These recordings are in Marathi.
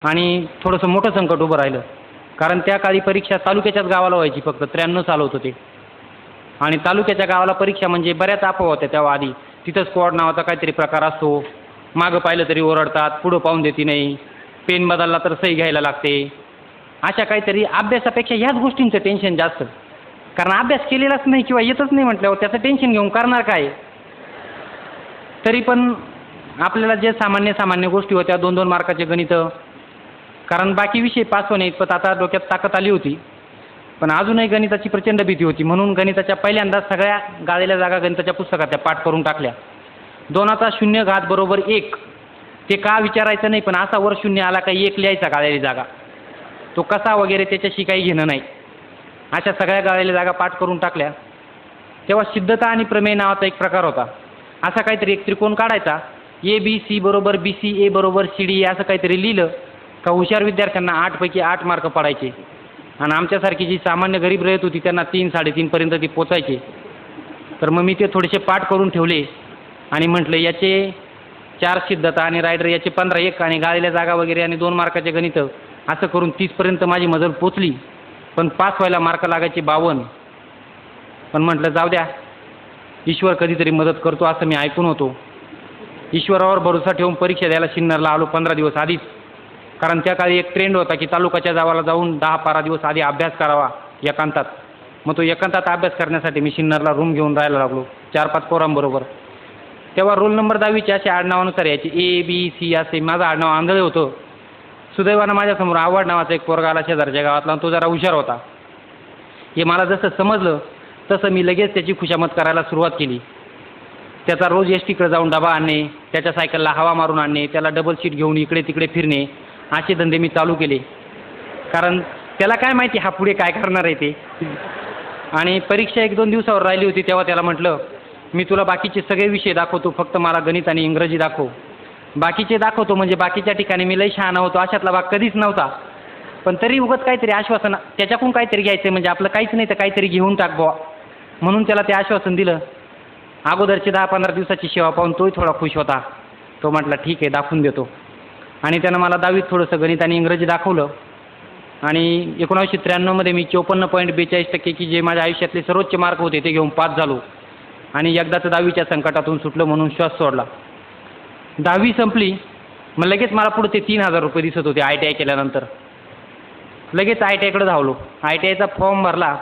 आणि थोडंसं मोठं संकट उभं राहिलं. कारण त्या काळी परीक्षा तालुक्याच्याच गावाला व्हायची, फक्त 93 साल होतं ते. आणि तालुक्याच्या गावाला परीक्षा म्हणजे बऱ्याच अफवा होत्या तेव्हा आधी. तिथं स्क्वॉड नावाचा काहीतरी प्रकार असतो, मागं पाहिलं तरी ओरडतात, पुढं पाहून देते नाही, पेन बदलला तर सही घ्यायला लागते, अशा काहीतरी. अभ्यासापेक्षा ह्याच गोष्टींचं टेन्शन जास्त, कारण अभ्यास केलेलाच नाही किंवा येतच नाही म्हटल्यावर त्याचं टेन्शन घेऊन करणार काय. तरी पण आपल्याला जे सामान्य गोष्टी होत्या, 2-2 मार्काचे गणित, कारण बाकी विषय पास होणे इतपत आता डोक्यात ताकद आली होती, पण अजूनही गणिताची प्रचंड भीती होती. म्हणून गणिताच्या पहिल्यांदा सगळ्या गाळलेल्या जागा गणिताच्या पुस्तकात पाठ करून टाकल्या. 2चा 0 घात बरोबर 1, ते का विचारायचं नाही, पण असा वर 0 आला का 1 लिहायचा गाळलेली जागा, तो कसा वगैरे त्याच्याशी काही घेणं नाही. अशा सगळ्या गाळलेल्या जागा पाठ करून टाकल्या. तेव्हा सिद्धता आणि प्रमेय नावाचा एक प्रकार होता. असा काहीतरी एक त्रिकोण काढायचा, ABC बरोबर BC, A बरोबर CD असं काहीतरी लिहिलं का हुशार विद्यार्थ्यांना 8 पैकी 8 मार्क पडायचे. आणि आमच्यासारखी जी सामान्य गरीब रहित होती त्यांना 3-3.5 पर्यंत ती पोचायचे. तर मग मी ते थोडेसे पाठ करून ठेवले आणि म्हटलं याचे 4 सिद्धता आणि रायडर याचे 15 1 आणि गाळलेल्या जागा वगैरे आणि 2 मार्काचे गणित, असं करून 30 पर्यंत माझी मजल पोचली. पण पास व्हायला मार्क लागायचे 52. पण म्हटलं जाऊ द्या, ईश्वर कधीतरी मदत करतो असं मी ऐकून होतो. ईश्वरावर भरोसा ठेवून परीक्षा द्यायला सिन्नरला आलो 15 दिवस आधीच. कारण त्या काळी एक ट्रेंड होता की तालुक्याच्या गावाला जाऊन 10-12 दिवस आधी अभ्यास करावा एकांतात. मग तो एकांतात अभ्यास करण्यासाठी मी सिन्नरला रूम घेऊन राहायला लागलो 4-5 पोरांबरोबर. तेव्हा रोल नंबर 10वीचे असे आडनावानुसार यायचे, ABC असे. माझं आडनाव आंधळे होतं. सुदैवानं माझ्यासमोर आवड नावाचा एक पोरगा आला शेजारच्या गावातला, तो जरा हुशार होता. हे मला जसं समजलं तसं मी लगेच त्याची खुशामत करायला सुरुवात केली. त्याचा रोज एसटीकडे जाऊन डबा आणणे, त्याच्या सायकलला हवा मारून आणणे, त्याला डबल सीट घेऊन इकडे तिकडे फिरणे, असे धंदे मी चालू केले. कारण त्याला काय माहिती हा पुढे काय करणार आहे ते. आणि परीक्षा 1-2 दिवसावर राहिली होती तेव्हा त्याला म्हटलं, मी तुला बाकीचे सगळे विषय दाखवतो, फक्त मला गणित आणि इंग्रजी दाखव. बाकीचे दाखवतो म्हणजे बाकीच्या ठिकाणी मी लई शहाणा होतो अशातला भाग कधीच नव्हता. पण तरी उगाच काहीतरी आश्वासन, त्याच्याकडून काहीतरी घ्यायचं म्हणजे आपलं काहीच नाही तर काहीतरी घेऊन टाक बुवा, म्हणून त्याला ते आश्वासन दिलं. अगोदरची 10-15 दिवसाची सेवा पाहून तोही थोडा खुश होता. तो म्हटला ठीक आहे दाखवून देतो. आणि त्यानं मला 10वीत थोडंसं गणित आणि इंग्रजी दाखवलं. आणि 1993 मी 54.42% की जे माझ्या आयुष्यातले सर्वोच्च मार्क होते ते घेऊन पास झालो. आणि एकदाच 10वीच्या संकटातून सुटलं म्हणून श्वास सोडला. 10वी संपली, मग लगेच मला पुढे ते 3000 रुपये दिसत होते ITI केल्यानंतर. लगेच ITIकडे धावलो. ITIचा फॉर्म भरला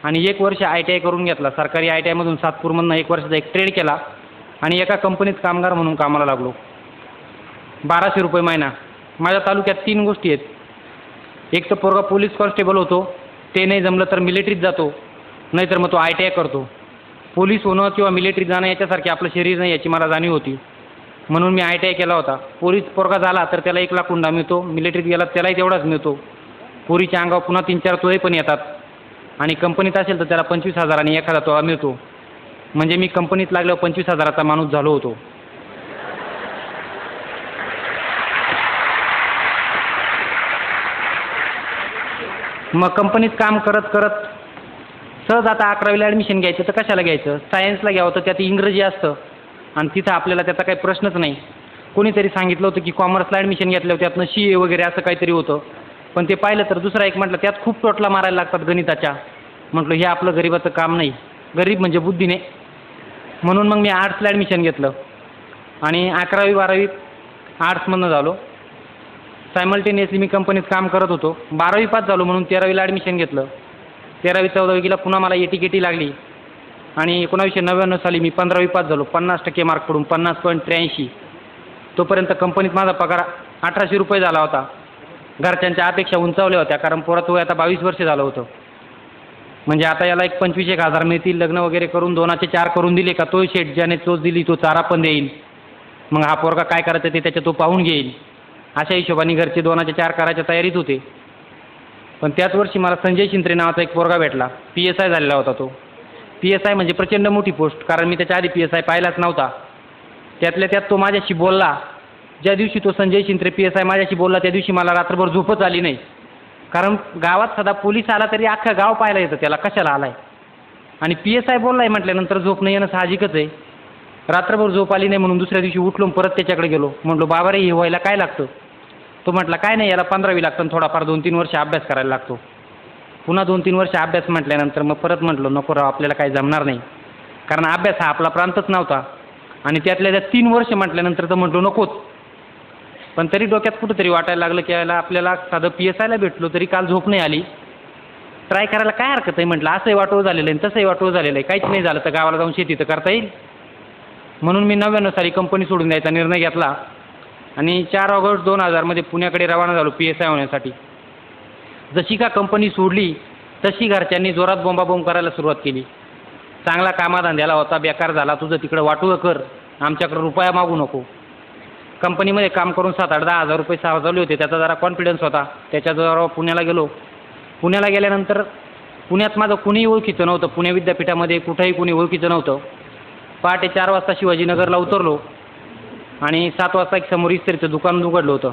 आणि 1 वर्ष ITI करून घेतला. सरकारी ITIमधून सातपूरमधून 1 वर्षाचा एक ट्रेड केला आणि एका कंपनीत कामगार म्हणून कामाला लागलो. 1200 रुपये महिना. माझ्या तालुक्यात 3 गोष्टी आहेत. एक तर पोरगा पोलीस कॉन्स्टेबल होतो, ते नाही जमलं तर मिलिटरीत जातो, नाहीतर मग तो ITI करतो. पोलीस होणं किंवा मिलिटरीत जाणं याच्यासारखे आपलं शरीर नाही याची मला जाणीव होती, म्हणून मी ITI केला होता. पोलीस पोरगा झाला तर त्याला 1 लाख हुंडा मिळतो, मिलिटरीत गेला त्यालाही तेवढाच मिळतो. पोरीच्या अंगावर पुन्हा 3-4 तोळे पण येतात. आणि कंपनीत असेल तर त्याला 25,000 आणि 1,000 तोळा मिळतो. म्हणजे मी कंपनीत लागल्यावर 25,000चा माणूस झालो होतो. मग कंपनीत काम करत करत सहज आता 11वीला ॲडमिशन घ्यायचं तर कशाला घ्यायचं, सायन्सला घ्यावं तर त्यात इंग्रजी असतं आणि तिथं आपल्याला त्याचा काही प्रश्नच नाही. कोणीतरी सांगितलं होतं की कॉमर्सला ॲडमिशन घेतल्यावर त्यातनं CA वगैरे असं काहीतरी होतं, पण ते पाहिलं तर दुसरा एक म्हटलं त्यात खूप टोटला मारायला लागतात गणिताच्या. म्हटलं हे आपलं गरीबाचं काम नाही, गरीब म्हणजे बुद्धीने. म्हणून मग मी आर्ट्सला ॲडमिशन घेतलं आणि 11वी-12वी आर्ट्समधनं झालो. सायमल्टेनियसली मी कंपनीत काम करत होतो. 12वी पास झालो म्हणून 13वीला ॲडमिशन घेतलं. 13वी-14वीला पुन्हा मला AT-KT लागली आणि 1999 साली मी 15वी पास झालो. 50% मार्क पडून 50.83. तोपर्यंत कंपनीत माझा पगार 1800 रुपये झाला होता. घरच्यांच्या अपेक्षा उंचावल्या होत्या, कारण पोराचं वय आता 22 वर्ष झालं होतं. म्हणजे आता याला एक 25,000 मिळतील, लग्न वगैरे करून 2चे 4 करून दिले का तो शेट ज्याने चोच दिली तो चारा पण देईल, मग हा पोरगा काय करायचं ते त्याच्या तो पाहून घेईल, अशा हिशोबाने घरचे 2चे 4 करायच्या तयारीत होते. पण त्याच वर्षी मला संजय शिंत्रे नावाचा एक पोरगा भेटला. PSI झालेला होता तो. PSI म्हणजे प्रचंड मोठी पोस्ट, कारण मी त्याच्या आधी PSI पाहिलाच नव्हता. त्यातल्या त्यात तो माझ्याशी बोलला. ज्या दिवशी तो संजय शिंत्रे PSI माझ्याशी बोलला त्या दिवशी मला रात्रभर झोपच आली नाही, कारण गावात साधा पोलीस आला तरी अख्खं गाव पाहायला येतं त्याला कशाला आलाय, आणि PSI बोललाय म्हटल्यानंतर झोप नाही येणं साहजिकच आहे. रात्रभर झोप आली नाही म्हणून दुसऱ्या दिवशी उठलो परत त्याच्याकडे गेलो. म्हटलो बाबा रे हे व्हायला काय लागतं. तो म्हटला काय नाही, याला 15वी लागतं, थोडाफार 2-3 वर्ष अभ्यास करायला लागतो. पुन्हा 2-3 वर्ष अभ्यास म्हटल्यानंतर मग परत म्हटलं नको राव, आपल्याला काही जमणार नाही, कारण अभ्यास हा आपला प्रांतच नव्हता. आणि त्यातल्या त्यात 3 वर्ष म्हटल्यानंतर तर म्हटलो नकोच. पण तरी डोक्यात कुठंतरी वाटायला लागलं की याला आपल्याला साधं PSIला भेटलो तरी काल झोप नाही आली, ट्राय करायला काय हरकत आहे म्हटलं. असंही वाटोळ झालेलं आहे, तसंही वाटोळ झालेलं आहे, काहीच नाही झालं तर गावाला जाऊन शेती तर करता येईल. म्हणून मी 99 साली कंपनी सोडून द्यायचा निर्णय घेतला आणि 4 ऑगस्ट 2000 पुण्याकडे रवाना झालो PSI होण्यासाठी. जशी का कंपनी सोडली तशी घरच्यांनी जोरात बोंबाबोंब करायला सुरुवात केली. चांगला कामाधंद्याला होता, बेकार झाला, तुझं तिकडं वाटोळं कर, आमच्याकडं रुपया मागू नको. कंपनीमध्ये काम करून 7-8-10 हजार रुपये सावरले होते, त्याचा जरा कॉन्फिडन्स होता, त्याच्याद्वारा पुण्याला गेलो. पुण्याला गेल्यानंतर पुण्यात माझं कुणीही ओळखीचं नव्हतं, पुणे विद्यापीठामध्ये कुठंही कुणी ओळखीचं नव्हतं. पहाटे 4 वाजता शिवाजीनगरला उतरलो आणि 7 वाजता एक समोर इस्त्रीचं दुकान उघडलं होतं.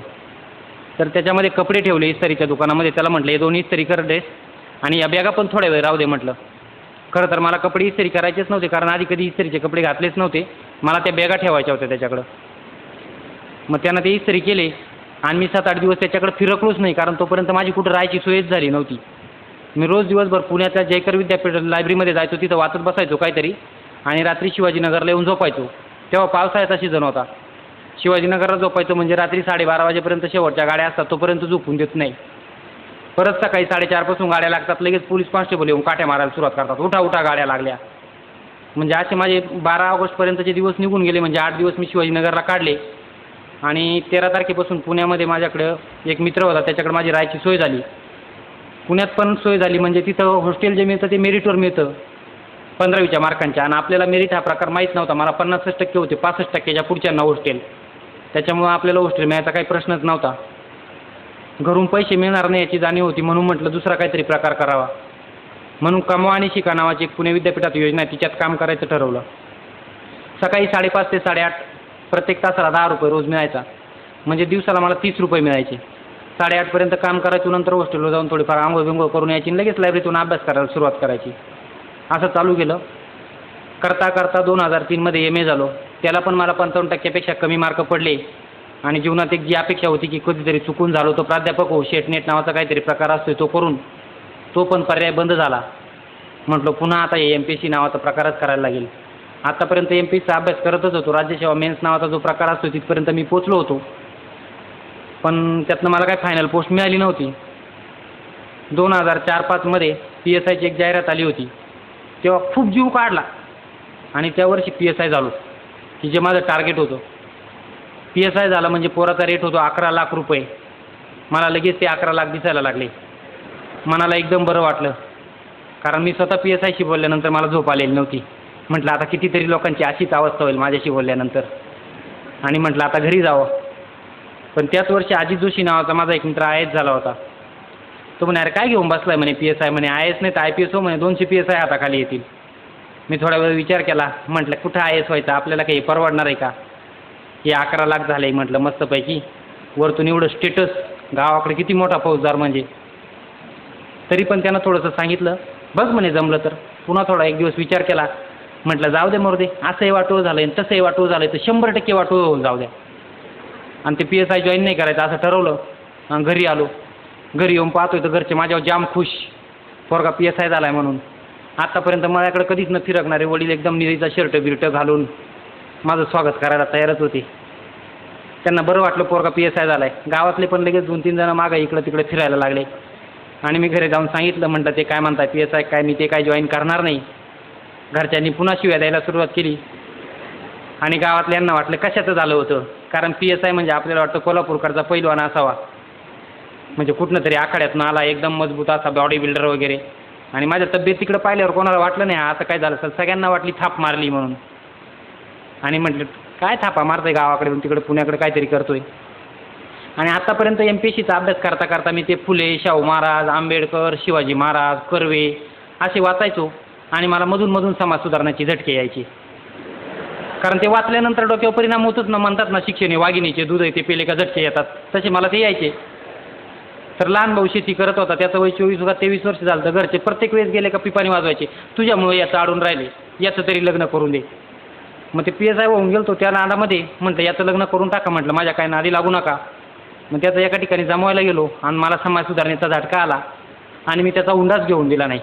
तर त्याच्यामध्ये कपडे ठेवले इस्त्रीच्या दुकानामध्ये. त्याला म्हटलं हे 2 इस्त्री कर ड्रेस आणि या बॅगा पण थोड्या वेळ राहू दे म्हटलं. खरं तर मला कपडे इस्त्री करायचेच नव्हते, कारण आधी कधी इस्त्रीचे कपडे घातलेच नव्हते, मला त्या बॅगा ठेवायच्या होत्या त्याच्याकडं. मग त्यानं ते इस्त्री केले आणि मी 7-8 दिवस त्याच्याकडे फिरकलोच नाही, कारण तोपर्यंत माझी कुठं राहायची सोयच झाली नव्हती. मी रोज दिवसभर पुण्याच्या जयकर विद्यापीठ लायब्ररीमध्ये जायचो, तिथं वाचत बसायचो काहीतरी आणि रात्री शिवाजीनगरला येऊन झोपायचो. तेव्हा पावसाळ्याचा सीझन होता. शिवाजीनगरला झोपायचो म्हणजे रात्री 12:30 वाजेपर्यंत शेवटच्या गाड्या असतात, तोपर्यंत झोपून देत नाही. परत सकाळी 4:30 पासून गाड्या लागतात, लगेच पोलीस कॉन्स्टेबल येऊन काट्या मारायला सुरुवात करतात, उठा उठा गाड्या लागल्या. म्हणजे असे माझे 12 ऑगस्टपर्यंतचे दिवस निघून गेले. म्हणजे 8 दिवस मी शिवाजीनगरला काढले आणि 13 तारखेपासून पुण्यामध्ये माझ्याकडं एक मित्र होता, त्याच्याकडे माझी राहायची सोय झाली. पुण्यात पण सोय झाली म्हणजे तिथं हॉस्टेल जे मिळतं ते मेरिटवर मिळतं 15वीच्या मार्कांच्या, आणि आपल्याला मेरिट हा प्रकार माहीत नव्हता. मला 50% होते, 65%च्या पुढच्यांना हॉस्टेल, त्याच्यामुळं आपल्याला हॉस्टेल मिळायचा काही प्रश्नच नव्हता. घरून पैसे मिळणार नाही याची जाणीव होती, म्हणून म्हटलं दुसरा काहीतरी प्रकार करावा. म्हणून कमवा आणि शिका नावाची एक पुणे विद्यापीठात योजना आहे, तिच्यात काम करायचं ठरवलं. सकाळी 5:30 ते 8:30 प्रत्येक तासाला 10 रुपये रोज मिळायचा, म्हणजे दिवसाला मला 30 रुपये मिळायचे. 8:30पर्यंत काम करायचं, नंतर हॉस्टेलवर जाऊन थोडीफार आंघोळ बिंघोळ करून यायची आणि लगेच लायब्ररीतून अभ्यास करायला सुरुवात करायची. असं चालू केलं. करता करता 2003 MA झालो. त्याला पण मला 55%पेक्षा कमी मार्क पडले आणि जीवनात एक जी अपेक्षा होती की कधीतरी चुकून झालो तो प्राध्यापक हो, शेटनेट नावाचा काहीतरी प्रकार असतो तो करून, तो पण पर्याय बंद झाला. म्हटलं पुन्हा आता हे MPSC नावाचा प्रकारच करायला लागेल. आतापर्यंत MPSCचा अभ्यास करतच होतो, राज्यसेवा मेन्स नावाचा जो प्रकार असतो तिथपर्यंत मी पोचलो होतो, पण त्यातनं मला काही फायनल पोस्ट मिळाली नव्हती. 2004-05 PSIची एक जाहिरात आली होती, तेव्हा खूप जीव काढला आणि त्या वर्षी PSI झालो, की जे माझं टार्गेट होतं. PSI झालं म्हणजे पोराचा रेट होतो 11 लाख रुपये. मला लगेच ते 11 लाख दिसायला लागले. मनाला एकदम बरं वाटलं, कारण मी स्वतः PSIशी बोलल्यानंतर मला झोप आलेली नव्हती. म्हटलं आता कितीतरी लोकांची अशीच अवस्था होईल माझ्याशी बोलल्यानंतर, आणि म्हटलं आता घरी जावं. पण त्याच वर्षी अजित जोशी नावाचा माझा एक मित्र IAS झाला होता. तो म्हणे अरे काय घेऊन बसलाय म्हणे PSI, म्हणे IAS नाही तर IPS हो म्हणे, 200 PSI हाताखाली येतील. मी थोडा वेळ विचार केला, म्हटलं कुठं IAS व्हायचं, आपल्याला काही परवडणार आहे का, हे 11 लाख झाले म्हटलं मस्तपैकी, वरतून एवढं स्टेटस, गावाकडे किती मोठा फौजदार म्हणजे. तरी पण त्यानं थोडंसं सांगितलं बघ म्हणे जमलं तर. पुन्हा थोडा एक दिवस विचार केला, म्हटलं जाऊ दे मरू दे, असंही वाटोळ झालं आहे तसंही वाटोळ झालं आहे तर 100% वाटोळ होऊन जाऊ द्या. आणि ते PSI जॉईन नाही करायचं असं ठरवलं आणि घरी आलो. घरी येऊन पाहतोय तर घरचे माझ्यावर जाम खुश, पोरगा PSI झाला आहे म्हणून. आत्तापर्यंत माझ्याकडे कधीच न फिरकणारे वडील एकदम निळीचा शर्ट बिर्ट घालून माझं स्वागत करायला तयारच होते. त्यांना बरं वाटलं पोरगा PSI झाला आहे. गावातले पण लगेच 2-3 जण मागं इकडं तिकडे फिरायला लागले आणि मी घरी जाऊन सांगितलं, म्हटलं ते काय म्हणताय PSI काय, मी ते काय जॉईन करणार नाही. घरच्यांनी पुन्हा शिव्या द्यायला सुरुवात केली आणि गावातल्यांना वाटलं कशाचं झालं होतं, कारण PSI म्हणजे आपल्याला वाटतं कोल्हापूरकडचा पैलवान असावा, म्हणजे कुठनं तरी आखाड्यातून आला, एकदम मजबूत असा बॉडी बिल्डर वगैरे. आणि माझ्या तब्येत तिकडं पाहिल्यावर कोणाला वाटलं नाही असं काय झालं, सगळ्यांना वाटली थाप मारली म्हणून. आणि म्हटलं काय थापा मारतोय गावाकडे तिकडे पुण्याकडे काहीतरी करतोय. आणि आतापर्यंत MPSCचा अभ्यास करता करता मी ते फुले, शाहू महाराज, आंबेडकर, शिवाजी महाराज, कर्वे असे वाचायचो आणि मला मधून मधून समाज सुधारण्याची झटके यायची, कारण ते वाचल्यानंतर डोक्यावर परिणाम होतच ना, म्हणतात ना शिक्षण वाघिणीचे दूध आहे ते पेले का झटके येतात, तसे मला ते यायचे. तर लहान भाऊ शेती करत होता, त्याचं वय 23 वर्ष झालं. तर घरचे प्रत्येक वेळेस गेले का पिपाणी वाजवायचे, तुझ्यामुळे याचं आडून राहिले, याचं तरी लग्न करून दे. मग ते PSI होऊन गेलो तो त्या नादामध्ये, म्हटलं याचं लग्न करून टाका, म्हटलं माझ्या काय नादी लागू नका. मग त्याचा एका ठिकाणी जमवायला गेलो आणि मला समाज सुधारणेचा झटका आला आणि मी त्याचा हुंडाच घेऊन दिला नाही.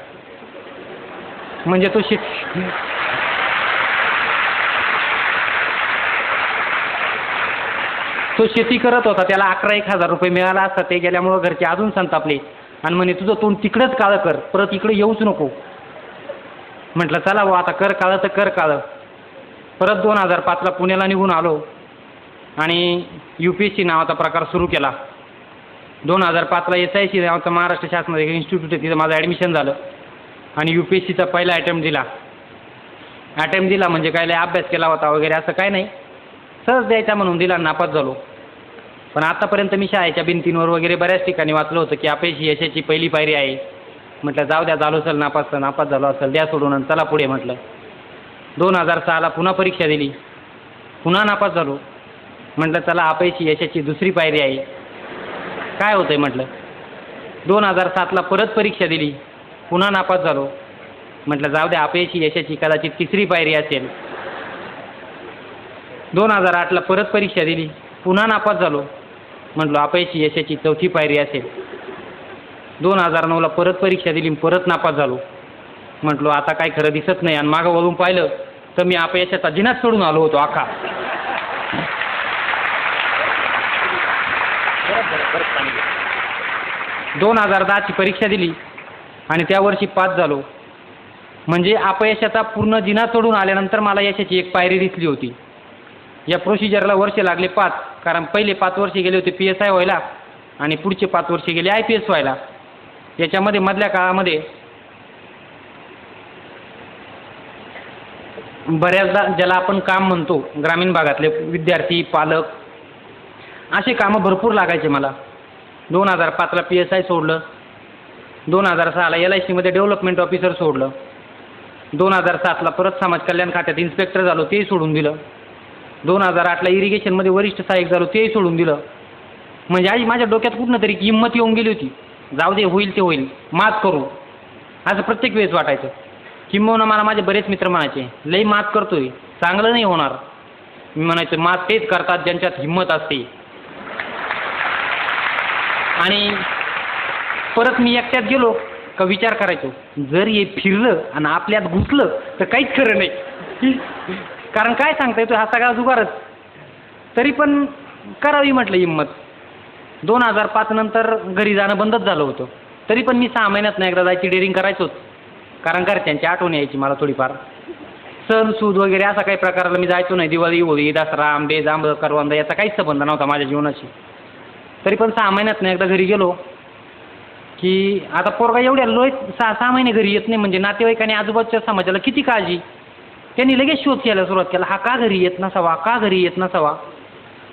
म्हणजे तो शेती करत होता, त्याला 11,000 रुपये मिळाला असता. ते गेल्यामुळं घरचे अजून संतापले आणि म्हणे तुझं तोंड तिकडंच काळं कर, परत इकडे येऊच नको. म्हटलं चला भाऊ आता कर काळं तर कर काळं. परत 2005ला पुण्याला निघून आलो आणि UPSC नावाचा प्रकार सुरू केला. 2005ला SIC नावाचं महाराष्ट्र शासनाचं एक इन्स्टिट्यूट आहे, तिथं माझं ॲडमिशन झालं आणि UPSCचा पहिला अटेम्प्ट दिला म्हणजे काय लय अभ्यास केला होता वगैरे असं काय नाही, सहज द्यायचा म्हणून दिला, नापास झालो. पण आतापर्यंत मी शाळेच्या भिंतींवर वगैरे बऱ्याच ठिकाणी वाचलं होतं की अपयश यशाची पहिली पायरी आहे. म्हटलं जाऊ द्या, झालो असेल नापास झालो असेल, द्या सोडून आणि चला पुढे म्हटलं. 2006ला पुन्हा परीक्षा दिली, पुन्हा नापास झालो. म्हटलं चला अपयश यशाची दुसरी पायरी आहे, काय होतंय म्हटलं. 2007ला परत परीक्षा दिली, पुन्हा नापास झालो. म्हटलं जाऊ द्या, अपयश यशाची कदाचित तिसरी पायरी असेल. 2008ला परत परीक्षा दिली, पुन्हा नापास झालो. म्हटलं अपयश यशाची चौथी पायरी असेल. 2009ला परत परीक्षा दिली, परत नापास झालो. म्हटलो आता काय खरं दिसत नाही आणि मागं वळून पाहिलं तर मी अपयशाचा जिनाच सोडून आलो होतो आखा. 2010ची परीक्षा दिली आणि त्या वर्षी पास झालो. म्हणजे अपयशाचा पूर्ण जिना सोडून आल्यानंतर मला यशाची एक पायरी दिसली होती. या प्रोसिजरला वर्ष लागले 5, कारण पहिले 5 वर्ष गेले होते PSI व्हायला आणि पुढचे 5 वर्ष गेले IPS व्हायला. याच्यामध्ये मधल्या काळामध्ये बऱ्याचदा ज्याला आपण काम म्हणतो, ग्रामीण भागातले विद्यार्थी पालक असे कामं भरपूर लागायचे मला. 2005ला PSI सोडलं, 2006ला LICमध्ये डेव्हलपमेंट ऑफिसर सोडलं, 2007ला परत समाज कल्याण खात्यात इन्स्पेक्टर झालो, तेही सोडून दिलं. 2008ला इरिगेशनमध्ये वरिष्ठ सहाय्यक झालो, तेही सोडून दिलं. म्हणजे आज माझ्या डोक्यात कुठनं तरी हिंमत येऊन गेली होती, जाऊ दे होईल ते होईल, मात करू, असं प्रत्येक वेळेस वाटायचं. किंबहुना मला माझे बरेच मित्र म्हणायचे लई मात करतोय, चांगलं नाही होणार. मी म्हणायचं मात तेच करतात ज्यांच्यात हिंमत असते. आणि परत मी एकट्यात गेलो का विचार करायचो, जर हे फिरलं आणि आपल्यात घुसलं तर काहीच खरं नाही. कारण काय सांगता येतो, हा सगळा जुगारच. तरी पण करावी म्हटलं हिंमत. 2005 नंतर घरी जाणं बंदच झालं होतं. तरी पण मी 6 महिन्यात एकदा जायची डेअरिंग करायचोच, कारण घरच्यांची आठवण यायची मला थोडीफार. सण सूद वगैरे असा काही प्रकाराला मी जायचो नाही. दिवाळी होळी दसरा आंबे जांभळं करवंद याचा काहीच संबंध नव्हता माझ्या जीवनाशी. तरी पण 6 महिन्यात एकदा घरी गेलो की आता पोरगा एवढ्या 6 महिने घरी येत नाही म्हणजे नातेवाईकांनी आजूबाजूच्या समाजाला किती काळजी. त्यांनी लगेच शोध घ्यायला सुरुवात केला, हा का घरी येत नसावा, का घरी येत नसावा.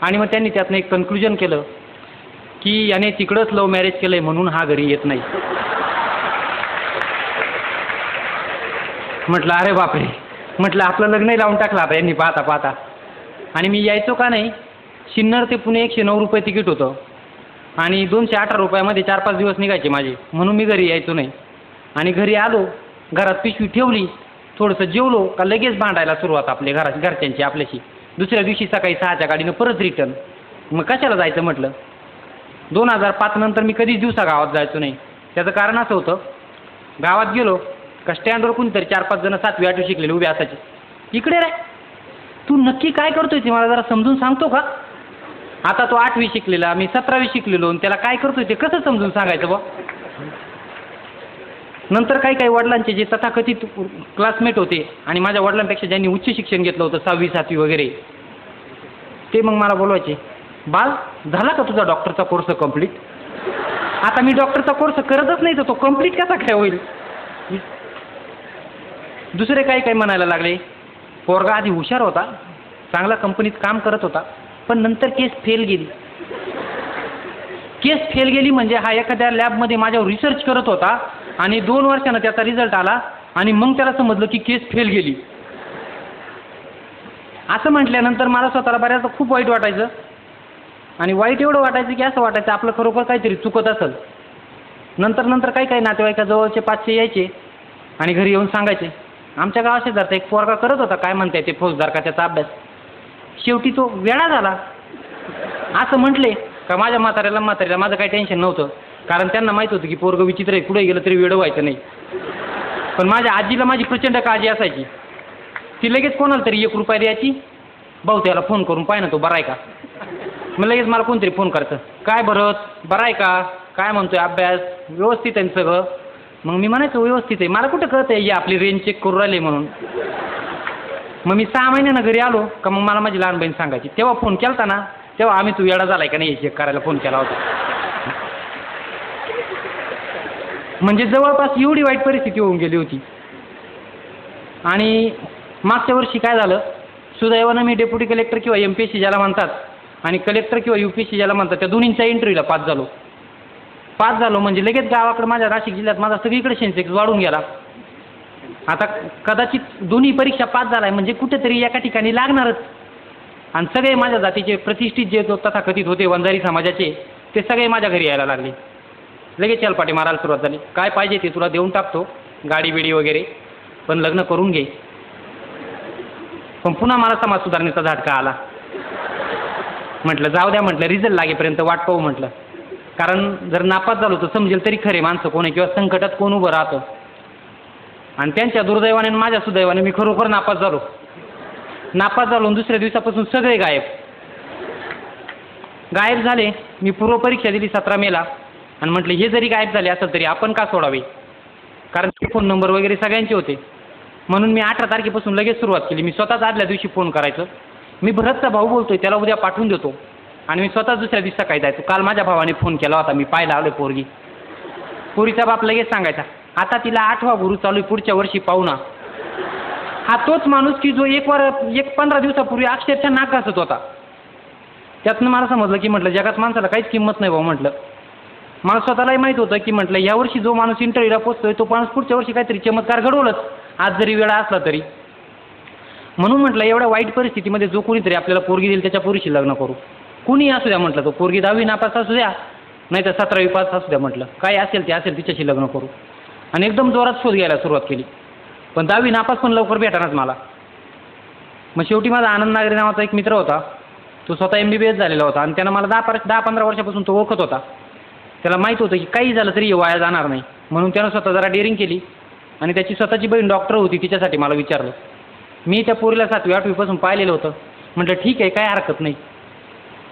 आणि मग त्यांनी त्यातनं एक कन्क्लुजन केलं की याने तिकडंच लव्ह मॅरेज केलंय म्हणून हा घरी येत नाही. म्हटलं अरे बापरे, म्हटलं आपलं लग्नही लावून टाकलं आता यांनी पाहता पाहता. आणि मी यायचो का नाही, सिन्नर ते पुणे 109 रुपये तिकीट होतं आणि 218 रुपयामध्ये 4-5 दिवस निघायचे माझे, म्हणून मी घरी यायचो नाही. आणि घरी आलो, घरात पिशवी ठेवली, थोडंसं जेवलो का लगेच भांडायला सुरुवात आपल्या घरच्यांची आपल्याशी. दुसऱ्या दिवशी सकाळी 6च्या गाडीनं परत रिटर्न. मग कशाला जायचं म्हटलं. 2005 नंतर मी कधीच दिवसा गावात जायचो नाही. त्याचं कारण असं होतं, गावात गेलो का स्टँडवर कोणीतरी 4-5 जण 7वी 8वी शिकलेले उभे असायचे. इकडे रे, तू नक्की काय करतोय ते मला जरा समजून सांगतो का. आता तो 8वी शिकलेला, मी 17वी शिकलेलो, आणि त्याला काय करतोय ते कसं समजून सांगायचं बा. नंतर काही वडिलांचे जे तथाकथित क्लासमेट होते आणि माझ्या वडिलांपेक्षा ज्यांनी उच्च शिक्षण घेतलं होतं 6वी 7वी वगैरे, ते मग मला बोलवायचे, बाल झाला का तुझा डॉक्टरचा कोर्स कंप्लीट. आता मी डॉक्टरचा कोर्स करतच नाही तर तो कंप्लीट कसा काय होईल. दुसरे काही म्हणायला लागले, पोरगा आधी हुशार होता, चांगला कंपनीत काम करत होता, पण नंतर केस फेल गेली. केस फेल गेली म्हणजे हा एखाद्या लॅबमध्ये माझ्यावर रिसर्च करत होता आणि 2 वर्षानं त्याचा रिझल्ट आला आणि मग त्याला समजलं की केस फेल गेली. असं म्हटल्यानंतर मला स्वतःला बऱ्याचदा खूप वाईट वाटायचं. आणि वाईट एवढं वाटायचं की असं वाटायचं आपलं खरोखर काहीतरी चुकत असेल. नंतर काही नातेवाईकाजवळचे 500 यायचे आणि घरी येऊन सांगायचे, आमच्या गावात शेजारचा एक पोरगा करत होता काय म्हणताय ते फौजदार का त्याचा अभ्यास, शेवटी तो वेडा झाला असं म्हटले का माझ्या म्हाताऱ्याला माझं काही टेन्शन नव्हतं, कारण त्यांना माहीत होतं की पोरगं विचित्र आहे, कुठे गेलं तरी वेडं व्हायचं नाही. पण माझ्या आजीला माझी प्रचंड काळजी असायची. ती लगेच कोणाला तरी 1 रुपया द्यायची, भाऊ त्याला फोन करून पाय ना तो बरा आहे का. मग लगेच मला कोणतरी फोन करायचं, काय भरत बरा आहे का, काय म्हणतोय अभ्यास व्यवस्थित आहे सगळं. मग मी म्हणायचो व्यवस्थित आहे. मला कुठं कळतं आहे आपली रेंज चेक करून राहिली म्हणून. मग मी 6 महिन्यानं घरी आलो का मग मला माझी लहान बहीण सांगायची, तेव्हा फोन केला ना तेव्हा आम्ही तू येडा झालाय का नाही चेक करायला फोन केला होता. म्हणजे जवळपास एवढी वाईट परिस्थिती होऊन गेली होती. आणि मागच्या वर्षी काय झालं, सुदैवानं मी डेप्युटी कलेक्टर किंवा MPSC ज्याला म्हणतात आणि कलेक्टर किंवा UPSC ज्याला म्हणतात त्या दोन्हींच्या इंटरव्ह्यूला पास झालो म्हणजे लगेच गावाकडे माझ्या नाशिक जिल्ह्यात माझा सगळीकडे सेन्सेक्स वाढून गेला. आता कदाचित दोन्ही परीक्षा पास झालाय म्हणजे कुठेतरी एका ठिकाणी लागणारच. आणि सगळे माझ्या जातीचे प्रतिष्ठित जे तथाकथित होते वंजारी समाजाचे ते सगळे माझ्या घरी यायला लागले. लगेच चलपाटी मारायला सुरुवात झाली, काय पाहिजे ते तुला देऊन टाकतो, गाडी बिडी वगैरे, पण लग्न करून घे. पण पुन्हा मला समाज सुधारणेचा झटका आला. म्हटलं जाऊ द्या, म्हटलं रिझल्ट लागेपर्यंत वाट पाहू म्हटलं, कारण जर नापास झालो तर समजेल तरी खरे माणसं कोण आहे किंवा संकटात कोण उभं राहतं. आणि त्यांच्या दुर्दैवाने आणि माझ्या सुदैवाने मी खरोखर नापास झालो आणि दुसऱ्या दिवसापासून सगळे गायब झाले. मी पूर्वपरीक्षा दिली 17 मेला आणि म्हटलं हे जरी गायब झाले असेल तरी आपण का सोडावे, कारण फोन नंबर वगैरे सगळ्यांचे होते. म्हणून मी 18 तारखेपासून लगेच सुरुवात केली. मी स्वतःच आदल्या दिवशी फोन करायचं, मी भरतचा भाऊ बोलतोय त्याला उद्या पाठवून देतो, आणि मी स्वतःच दुसऱ्या दिवशी सकाळी जायचो. काल माझ्या भावाने फोन केला होता, मी पाहायला आलोय पोरीचा बाप लगेच सांगायचा, आता तिला 8वा गुरु चालू आहे, पुढच्या वर्षी पाहू ना. हा तोच माणूस की जो 15 दिवसापूर्वी अक्षरशः नाक घासत होता. त्यातनं मला समजलं की म्हटलं जगात माणसाला काहीच किंमत नाही भाऊ. म्हटलं मला स्वतःलाही माहीत होतं की म्हटलं यावर्षी जो माणूस इंटरव्ह्यूला पोचतोय तो माणूस पुढच्या वर्षी काहीतरी चमत्कार घडवलंच, आज जरी वेळा असला तरी. म्हणून म्हटलं एवढ्या वाईट परिस्थितीमध्ये जो कोणीतरी आपल्याला पोरगी देईल त्याच्या पोरीशी लग्न करू. कुणी असू द्या म्हटलं, तो पोरगी 10वी नापास असू द्या नाही तर 17वी पास असू द्या, म्हटलं काय असेल ते असेल तिच्याशी लग्न करू. आणि एकदम जोरात शोध घ्यायला सुरुवात केली. पण 10वी नापास पण लवकर भेटणारच मला. मग शेवटी माझा आनंद नागरे नावाचा एक मित्र होता, तो स्वतः MBBS झालेला होता आणि त्यानं मला 10-15 वर्षापासून तो ओळखत होता. त्याला माहीत होतं की काही झालं तरी वाया जाणार नाही, म्हणून त्यानं स्वतः जरा डेअरिंग केली आणि त्याची स्वतःची बहीण डॉक्टर होती, तिच्यासाठी मला विचारलं. मी त्या पोरीला 7वी-8वीपासून पाहिलेलं होतं. म्हटलं ठीक आहे, काय हरकत नाही,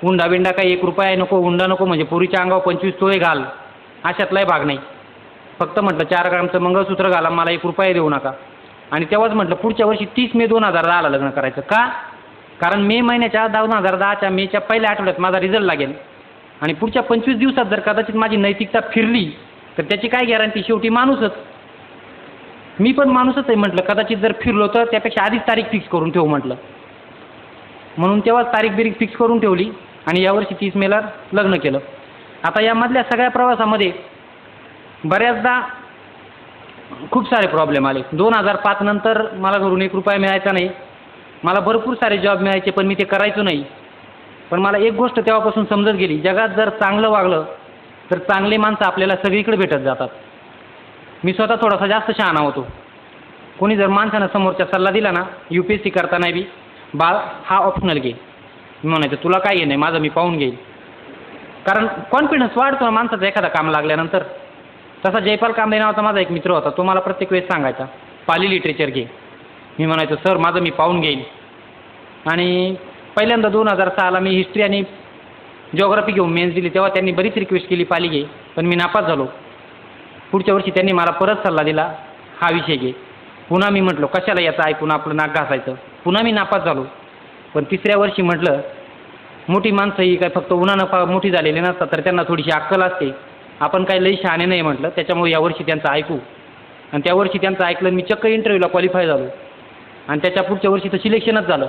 हुंडा बिंडा काही 1 रुपया नको, हुंडा नको, म्हणजे पोरीच्या अंगावर 25 तोळे घाल अशातलाही भाग नाही. फक्त म्हटलं 4 ग्रामचं मंगळसूत्र घाला, मला 1 रुपया देऊ नका. आणि तेव्हाच म्हटलं पुढच्या वर्षी 30 मे 2010ला लग्न करायचं. का? कारण मे महिन्याच्या 2010च्या मेच्या पहिल्या आठवड्यात माझा रिझल्ट लागेल आणि पुढच्या 25 दिवसात जर कदाचित माझी नैतिकता फिरली तर त्याची काय गॅरंटी, शेवटी माणूसच. मी पण माणूसच आहे म्हटलं, कदाचित जर फिरलो तर त्यापेक्षा आधीच तारीख फिक्स करून ठेवू म्हटलं. म्हणून तेव्हाच तारीख फिक्स करून ठेवली आणि यावर्षी 30 मेला लग्न केलं. आता यामधल्या सगळ्या प्रवासामध्ये बऱ्याचदा खूप सारे प्रॉब्लेम आले. 2005 नंतर मला घरून 1 रुपया मिळायचा नाही. मला भरपूर सारे जॉब मिळायचे पण मी ते करायचो नाही. पण मला एक गोष्ट तेव्हापासून समजत गेली, जगात जर चांगलं वागलं तर चांगले माणसं आपल्याला सगळीकडे भेटत जातात. मी स्वतः थोडासा जास्त शहाणा होतो. कोणी जर माणसानं समोरच्या सल्ला दिला ना, UPSC करताना बी बाळ हा ऑप्शनल घे, मी म्हणायचं तुला काय आहे नाही, माझं मी पाहून घेईल. कारण कॉन्फिडन्स वाढतो ना माणसाचा एखादा काम लागल्यानंतर. तसा जयपाल कांबळे नावाचा माझा एक मित्र होता, तो मला प्रत्येक वेळेस सांगायचा पाली लिटरेचर घे. मी म्हणायचो सर माझं मी पाहून घेईन. आणि पहिल्यांदा 2006ला मी हिस्ट्री आणि जिओग्राफी घेऊन मेन्स दिली, तेव्हा त्यांनी बरीच रिक्वेस्ट केली पाली घे, पण मी नापास झालो. पुढच्या वर्षी त्यांनी मला परत सल्ला दिला हा विषय घे. पुन्हा मी म्हटलो कशाला याचं ऐकून आपलं नाक घासायचं. पुन्हा मी नापास झालो. पण तिसऱ्या वर्षी म्हटलं मोठी माणसं ही काय फक्त उन्हानं मोठी झालेली नसतात, तर त्यांना थोडीशी अक्कल असते, आपण काही लई शहाणे नाही म्हटलं. त्याच्यामुळे यावर्षी त्यांचं ऐकू आणि त्या वर्षी त्यांचं ऐकलं. मी चक्क इंटरव्ह्यूला क्वालिफाय झालो आणि त्याच्या पुढच्या वर्षी तर सिलेक्शनच झालं.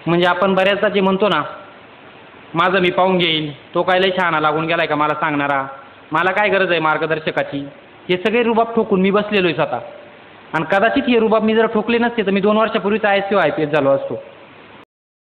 म्हणजे आपण बऱ्याचदा जे म्हणतो ना माझं मी पाहून घेईन, तो काय लई शहाणा लागून गेलाय का मला सांगणारा, मला काय गरज आहे मार्गदर्शकाची, हे सगळे रुबाब ठोकून मी बसलेलो आहे स्वतः. आणि कदाचित हे रुबाब मी जर ठोकले नसते तर मी 2 वर्षापूर्वीच IAS किंवा IPS झालो असतो.